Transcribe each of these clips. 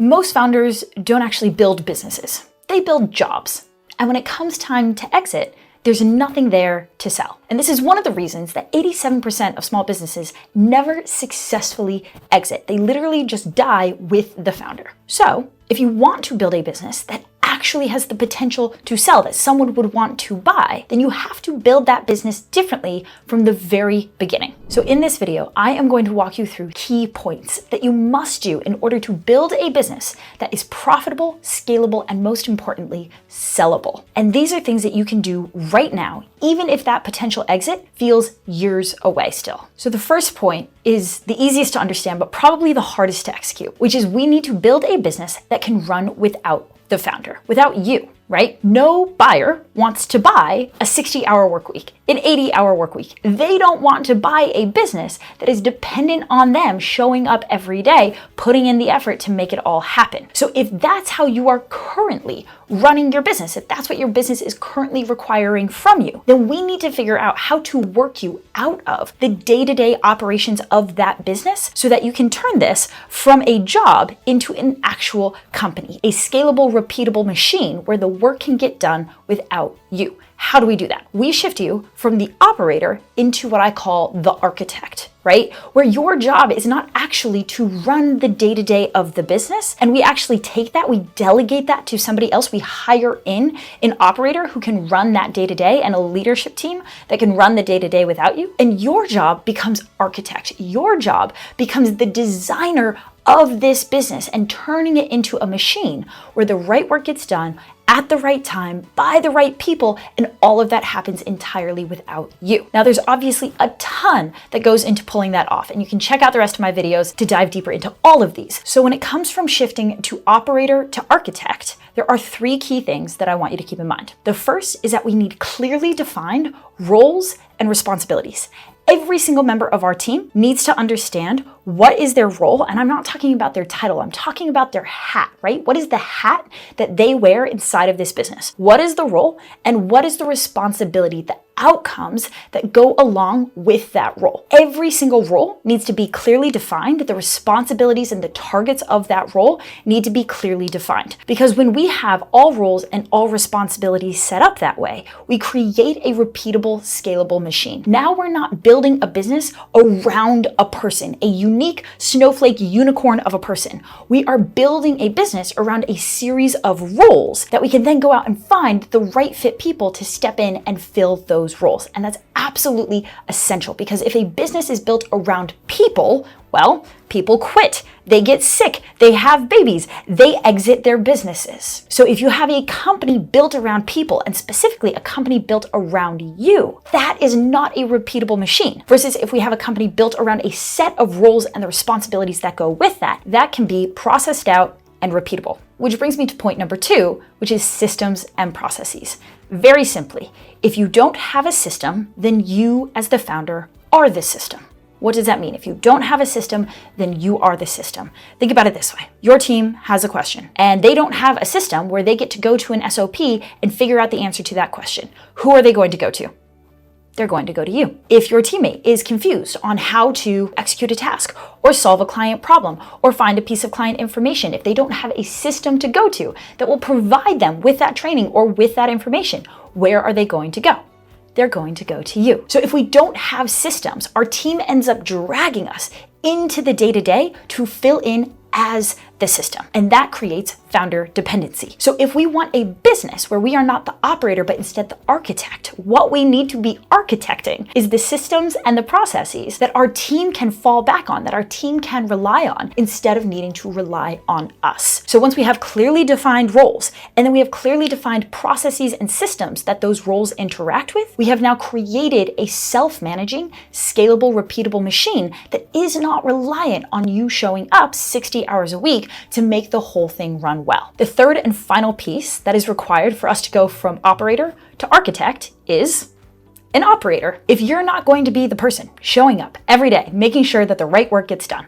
Most founders don't actually build businesses. They build jobs. And when it comes time to exit, there's nothing there to sell. And this is one of the reasons that 87% of small businesses never successfully exit. They literally just die with the founder. So if you want to build a business that actually has the potential to sell, that someone would want to buy, then you have to build that business differently from the very beginning. So in this video, I am going to walk you through key points that you must do in order to build a business that is profitable, scalable, and most importantly, sellable. And these are things that you can do right now, even if that potential exit feels years away still. So the first point is the easiest to understand, but probably the hardest to execute, which is we need to build a business that can run without the founder, without you, right? No buyer wants to buy a 60-hour work week, an 80-hour work week. They don't want to buy a business that is dependent on them showing up every day, putting in the effort to make it all happen. So if that's how you are currently running your business, if that's what your business is currently requiring from you, then we need to figure out how to work you out of the day-to-day operations of that business so that you can turn this from a job into an actual company, a scalable, repeatable machine where the work can get done without you. How do we do that? We shift you from the operator into what I call the architect, right? Where your job is not actually to run the day-to-day of the business. And we actually take that, we delegate that to somebody else. We hire in an operator who can run that day-to-day and a leadership team that can run the day-to-day without you. And your job becomes architect. Your job becomes the designer of this business and turning it into a machine where the right work gets done at the right time, by the right people, and all of that happens entirely without you. Now, there's obviously a ton that goes into pulling that off, and you can check out the rest of my videos to dive deeper into all of these. So when it comes from shifting to operator to architect, there are three key things that I want you to keep in mind. The first is that we need clearly defined roles and responsibilities. Every single member of our team needs to understand what is their role. And I'm not talking about their title. I'm talking about their hat, right? What is the hat that they wear inside of this business? What is the role and what is the responsibility, the outcomes that go along with that role? Every single role needs to be clearly defined. The responsibilities and the targets of that role need to be clearly defined. Because when we have all roles and all responsibilities set up that way, we create a repeatable, scalable machine. Now we're not building a business around a person, a unique snowflake unicorn of a person. We are building a business around a series of roles that we can then go out and find the right fit people to step in and fill those roles. And that's absolutely essential, because if a business is built around people, well, people quit, they get sick, they have babies, they exit their businesses. So if you have a company built around people, and specifically a company built around you, that is not a repeatable machine. Versus if we have a company built around a set of roles and the responsibilities that go with that, that can be processed out and repeatable. Which brings me to point number 2, which is systems and processes. Very simply, if you don't have a system, then you as the founder are the system. What does that mean? If you don't have a system, then you are the system. Think about it this way. Your team has a question and they don't have a system where they get to go to an SOP and figure out the answer to that question. Who are they going to go to? They're going to go to you. If your teammate is confused on how to execute a task or solve a client problem or find a piece of client information, if they don't have a system to go to that will provide them with that training or with that information, where are they going to go? They're going to go to you. So if we don't have systems, our team ends up dragging us into the day-to-day to fill in as the system. And that creates founder dependency. So if we want a business where we are not the operator, but instead the architect, what we need to be architecting is the systems and the processes that our team can fall back on, that our team can rely on, instead of needing to rely on us. So once we have clearly defined roles, and then we have clearly defined processes and systems that those roles interact with, we have now created a self-managing, scalable, repeatable machine that is not reliant on you showing up 60 hours a week to make the whole thing run well. The third and final piece that is required for us to go from operator to architect is an operator. If you're not going to be the person showing up every day, making sure that the right work gets done,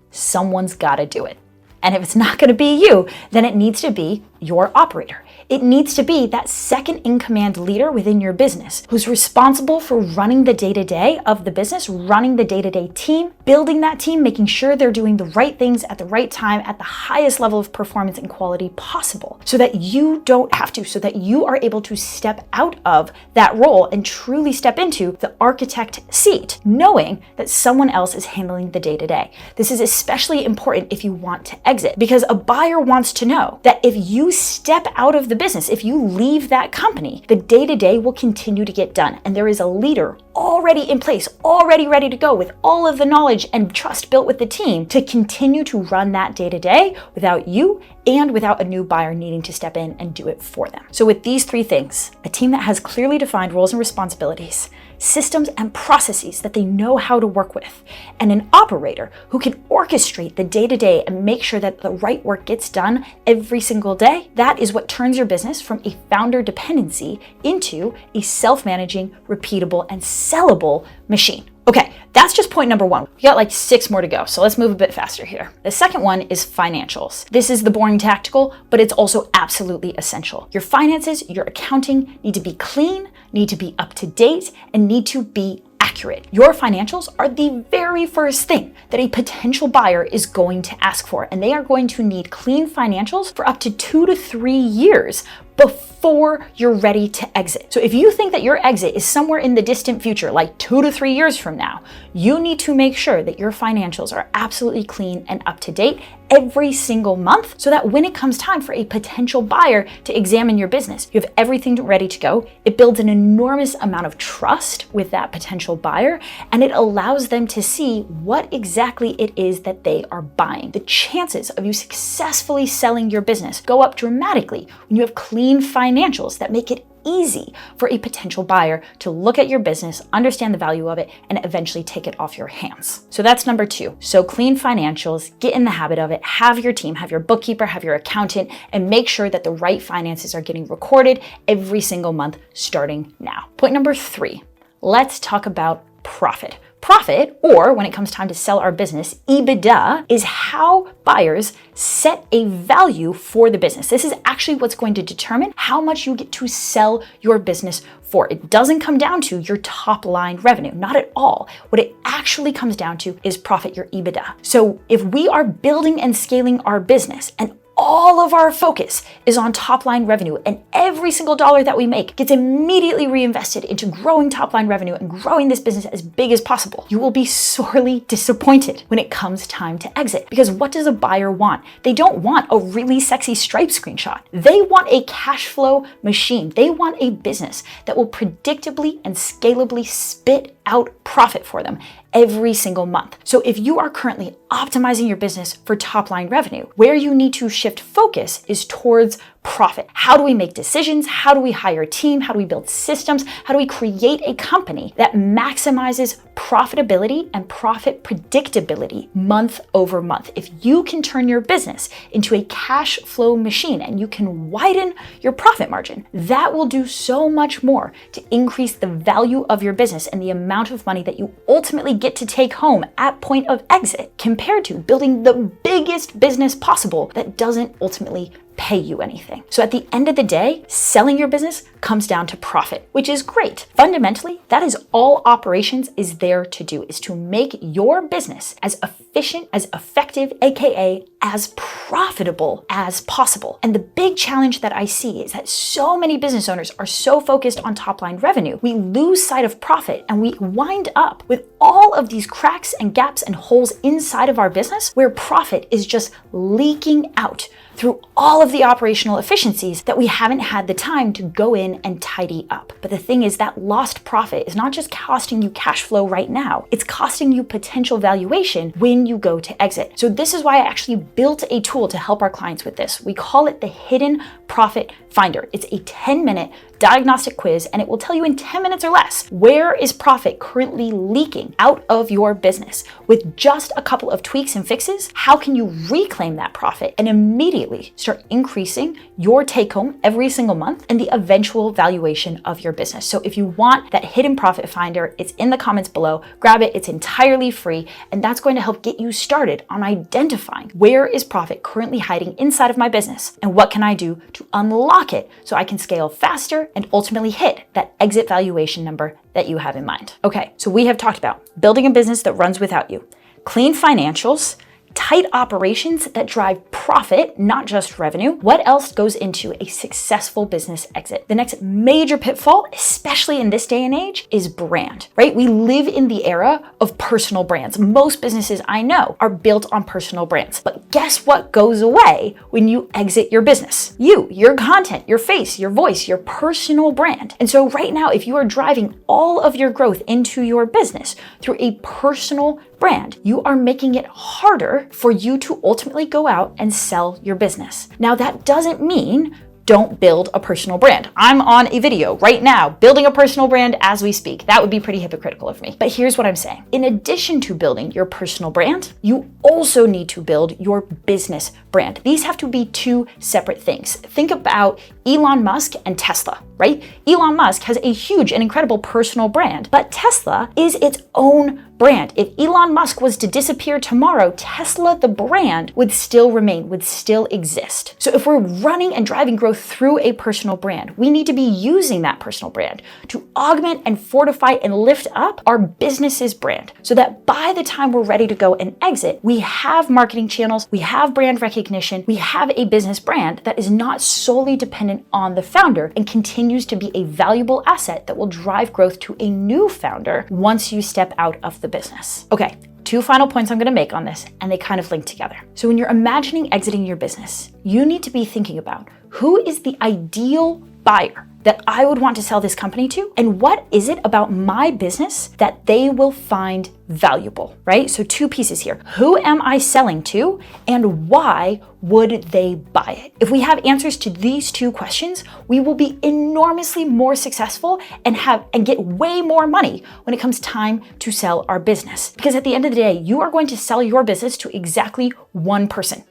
someone's got to do it. And if it's not going to be you, then it needs to be your operator. It needs to be that second in command leader within your business who's responsible for running the day-to-day of the business, running the day-to-day team, building that team, making sure they're doing the right things at the right time at the highest level of performance and quality possible, so that you don't have to, so that you are able to step out of that role and truly step into the architect seat, knowing that someone else is handling the day-to-day. This is especially important if you want to exit, because a buyer wants to know that if you step out of the business, if you leave that company, the day-to-day will continue to get done, and there is a leader already in place, already ready to go with all of the knowledge and trust built with the team to continue to run that day-to-day without you and without a new buyer needing to step in and do it for them. So with these three things, a team that has clearly defined roles and responsibilities, systems and processes that they know how to work with, and an operator who can orchestrate the day-to-day and make sure that the right work gets done every single day, that is what turns your business from a founder dependency into a self-managing, repeatable, and sellable machine. Okay, that's just point number one. We got like 6 more to go, so let's move a bit faster here. The second one is financials. This is the boring tactical, but it's also absolutely essential. Your finances, your accounting need to be clean, need to be up to date, and need to be accurate. Your financials are the very first thing that a potential buyer is going to ask for, and they are going to need clean financials for up to 2 to 3 years before you're ready to exit. So if you think that your exit is somewhere in the distant future, like 2 to 3 years from now, you need to make sure that your financials are absolutely clean and up to date every single month, so that when it comes time for a potential buyer to examine your business, you have everything ready to go. It builds an enormous amount of trust with that potential buyer, and it allows them to see what exactly it is that they are buying. The chances of you successfully selling your business go up dramatically when you have clean financials that make it easy for a potential buyer to look at your business, understand the value of it, and eventually take it off your hands. So that's number 2. So clean financials, get in the habit of it, have your team, have your bookkeeper, have your accountant, and make sure that the right finances are getting recorded every single month starting now. Point number 3, let's talk about profit. Profit, or when it comes time to sell our business, EBITDA, is how buyers set a value for the business. This is actually what's going to determine how much you get to sell your business for. It doesn't come down to your top line revenue, not at all. What it actually comes down to is profit, your EBITDA. So if we are building and scaling our business and all of our focus is on top line revenue, and every single dollar that we make gets immediately reinvested into growing top line revenue and growing this business as big as possible, you will be sorely disappointed when it comes time to exit. Because what does a buyer want? They don't want a really sexy Stripe screenshot. They want a cash flow machine. They want a business that will predictably and scalably spit out profit for them every single month. So if you are currently optimizing your business for top line revenue, where you need to shift focus is towards profit. How do we make decisions? How do we hire a team? How do we build systems? How do we create a company that maximizes profitability and profit predictability month over month? If you can turn your business into a cash flow machine and you can widen your profit margin, that will do so much more to increase the value of your business and the amount of money that you ultimately get to take home at point of exit, compared to building the biggest business possible that doesn't ultimately pay you anything. So at the end of the day, selling your business comes down to profit, which is great. Fundamentally, that is all operations is there to do, is to make your business as efficient, as effective, aka as profitable as possible. And the big challenge that I see is that so many business owners are so focused on top line revenue, we lose sight of profit, and we wind up with all of these cracks and gaps and holes inside of our business where profit is just leaking out through all of the operational efficiencies that we haven't had the time to go in and tidy up. But the thing is, that lost profit is not just costing you cash flow right now, it's costing you potential valuation when you go to exit. So this is why I actually built a tool to help our clients with this. We call it the Hidden Profit Finder. It's a 10-minute diagnostic quiz, and it will tell you in 10 minutes or less, where is profit currently leaking out of your business? With just a couple of tweaks and fixes, how can you reclaim that profit and immediately start increasing your take home every single month and the eventual valuation of your business? So if you want that Hidden Profit Finder, it's in the comments below. Grab it, it's entirely free, and that's going to help get you started on identifying where is profit currently hiding inside of my business and what can I do to to unlock it so I can scale faster and ultimately hit that exit valuation number that you have in mind. Okay, so we have talked about building a business that runs without you, clean financials, tight operations that drive profit, not just revenue. What else goes into a successful business exit? The next major pitfall, especially in this day and age, is brand, right? We live in the era of personal brands. Most businesses I know are built on personal brands. But guess what goes away when you exit your business? Your content, your face, your voice, your personal brand. And so right now, if you are driving all of your growth into your business through a personal brand, you are making it harder for you to ultimately go out and sell your business. Now, that doesn't mean don't build a personal brand. I'm on a video right now building a personal brand as we speak. That would be pretty hypocritical of me. But here's what I'm saying. In addition to building your personal brand, you also need to build your business brand. These have to be two separate things. Think about Elon Musk and Tesla, right? Elon Musk has a huge and incredible personal brand, but Tesla is its own brand. If Elon Musk was to disappear tomorrow, Tesla, the brand, would still remain, would still exist. So if we're running and driving growth through a personal brand, we need to be using that personal brand to augment and fortify and lift up our business's brand so that by the time we're ready to go and exit, we have marketing channels, we have brand recognition, we have a business brand that is not solely dependent on the founder and continues to be a valuable asset that will drive growth to a new founder once you step out of the business. Okay, two final points I'm going to make on this, and they kind of link together. So when you're imagining exiting your business, you need to be thinking about who is the ideal buyer that I would want to sell this company to, and what is it about my business that they will find valuable, right? So two pieces here. Who am I selling to, and why would they buy it? If we have answers to these two questions, we will be enormously more successful and get way more money when it comes time to sell our business. Because at the end of the day, you are going to sell your business to exactly one person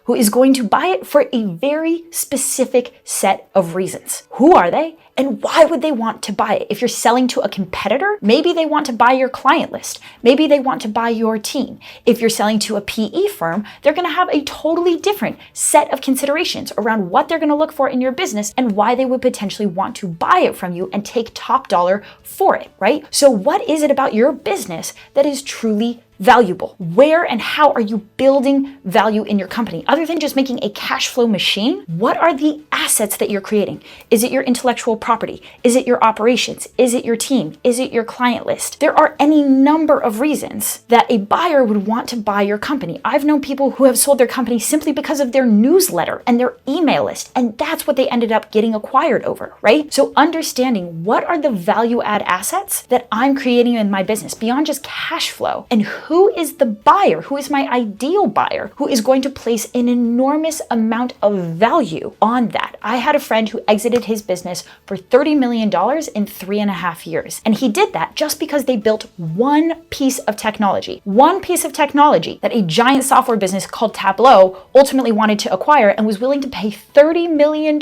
who is going to buy it for a very specific set of reasons. Who are they? And why would they want to buy it? If you're selling to a competitor, maybe they want to buy your client list. Maybe they want to buy your team. If you're selling to a PE firm, they're going to have a totally different set of considerations around what they're going to look for in your business and why they would potentially want to buy it from you and take top dollar for it, right? So what is it about your business that is truly valuable? Where and how are you building value in your company? Other than just making a cash flow machine, what are the assets that you're creating? Is it your intellectual property? Is it your operations? Is it your team? Is it your client list? There are any number of reasons that a buyer would want to buy your company. I've known people who have sold their company simply because of their newsletter and their email list, and that's what they ended up getting acquired over, right? So understanding what are the value add assets that I'm creating in my business beyond just cash flow, and who is the buyer? Who is my ideal buyer who is going to place an enormous amount of value on that? I had a friend who exited his business for $30 million in 3.5 years. And he did that just because they built one piece of technology that a giant software business called Tableau ultimately wanted to acquire and was willing to pay $30 million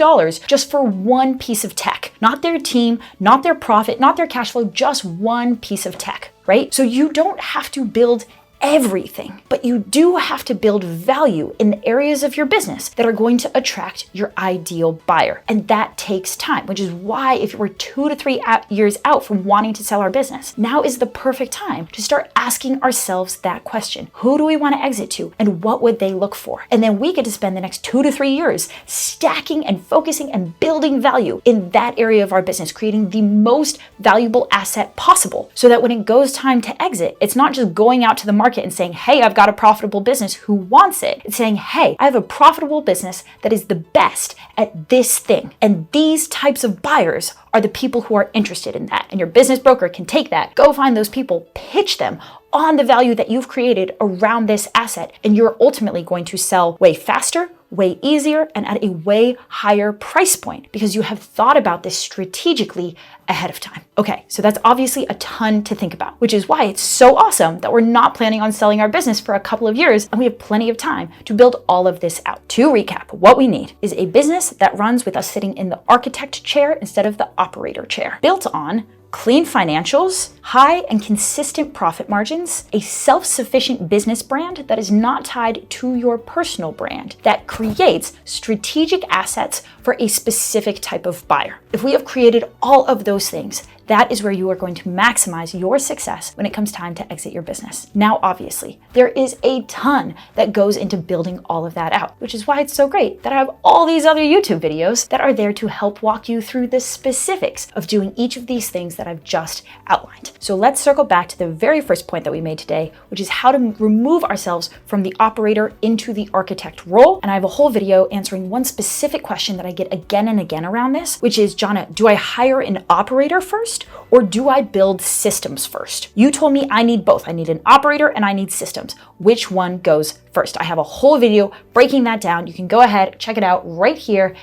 just for one piece of tech. Not their team, not their profit, not their cash flow, just one piece of tech. Right? So you don't have to build everything, but you do have to build value in the areas of your business that are going to attract your ideal buyer. And that takes time, which is why if we're 2 to 3 years out from wanting to sell our business, now is the perfect time to start asking ourselves that question. Who do we want to exit to, and what would they look for? And then we get to spend the next 2 to 3 years stacking and focusing and building value in that area of our business, creating the most valuable asset possible so that when it goes time to exit, it's not just going out to the market and saying, hey, I've got a profitable business, who wants it? It's saying, hey, I have a profitable business that is the best at this thing. And these types of buyers are the people who are interested in that. And your business broker can take that, go find those people, pitch them on the value that you've created around this asset. And you're ultimately going to sell way faster, way easier, and at a way higher price point because you have thought about this strategically ahead of time. Okay, so that's obviously a ton to think about, which is why it's so awesome that we're not planning on selling our business for a couple of years and we have plenty of time to build all of this out. To recap, what we need is a business that runs with us sitting in the architect chair instead of the operator chair, built on clean financials, high and consistent profit margins, a self-sufficient business brand that is not tied to your personal brand, that creates strategic assets for a specific type of buyer. If we have created all of those things, that is where you are going to maximize your success when it comes time to exit your business. Now, obviously, there is a ton that goes into building all of that out, which is why it's so great that I have all these other YouTube videos that are there to help walk you through the specifics of doing each of these things that I've just outlined. So let's circle back to the very first point that we made today, which is how to remove ourselves from the operator into the architect role. And I have a whole video answering one specific question that I get again and again around this, which is, Jhana, do I hire an operator first? Or do I build systems first? You told me I need both. I need an operator and I need systems. Which one goes first? I have a whole video breaking that down. You can go ahead, check it out right here,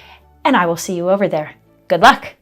and I will see you over there. Good luck.